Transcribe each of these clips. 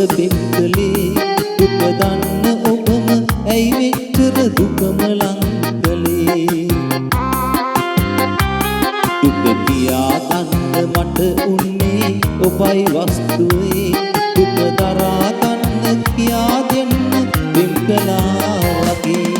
පෙම් කළේ දුක දන්න ඔබම ඇයි මෙච්චර දුකම ලං කළේ දුක කියා ගන්න මට උන්නේ ඔබයි වස්තුවේ දුක දරා ගන්න කියා දෙන්න පෙම් කළා වගේ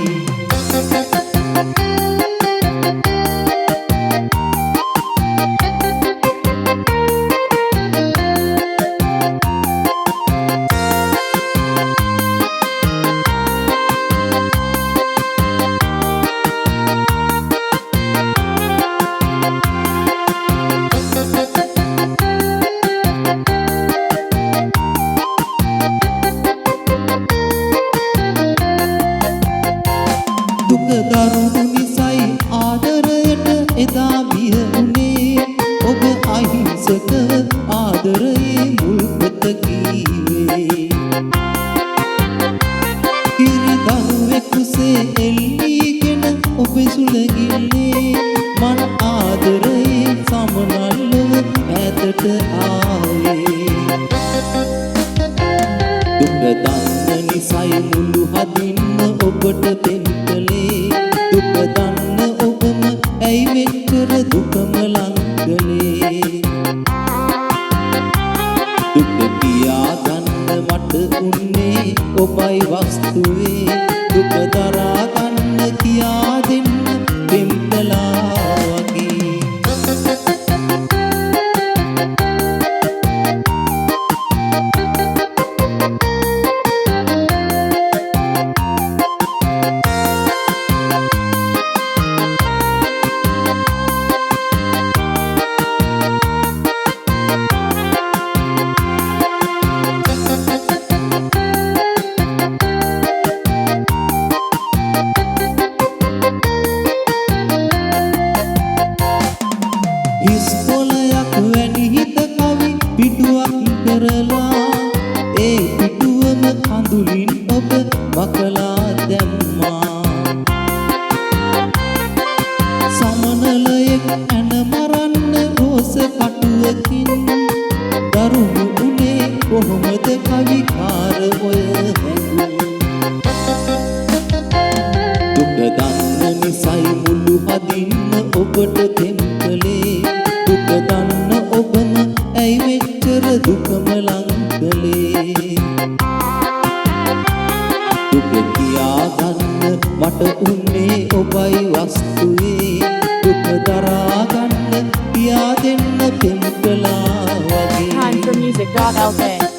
දුක දරුණු නිසයි ආදරයට එදා බිය වුණේ ඔබ අහිංසකව ආදරයේ මුල්පත කීවේ කිරි දරුවෙකුසේ එල්ලීගෙන ඔබ සුලගින්නේ මන ආදරයේ සමනල්ලව ඈතට ආවේ දුක දන්න නිසයි මුළු හදින්ම ඔබට පෙම් දුක දන්න ඔබම ඇයි මෙච්චර දුකම ලං කළේ දුක කියා ගන්න මට උන්නේ ඔබයි වස්තුවේ දුක දරා ගන්න කියා දෙන්න පෙම් කළා වගේ ඉස්කොලයක් වැනි හිත කවි පිටුවක් කරලා ඒ පිටුවම කඳුලින් ඔබ වකලා දැම්මා සමනලයෙක් ඇන මරන්න රෝස කටුවකින් දරුණු උනේ කොහොමද කවිකාර ඔය හැඟුම් දුක දන්න නිසයි මුළු හදින්ම ඔබට පෙම් කළේ දුක දන්න ඔබම ඇයි මෙච්චර දුකම ලං කළේ දුක කියා ගන්න මට උන්නේ ඔබයි වස්තුවේ දුක දරා ගන්න කියා දෙන්න පෙම් කළා වගේ Time for music.lk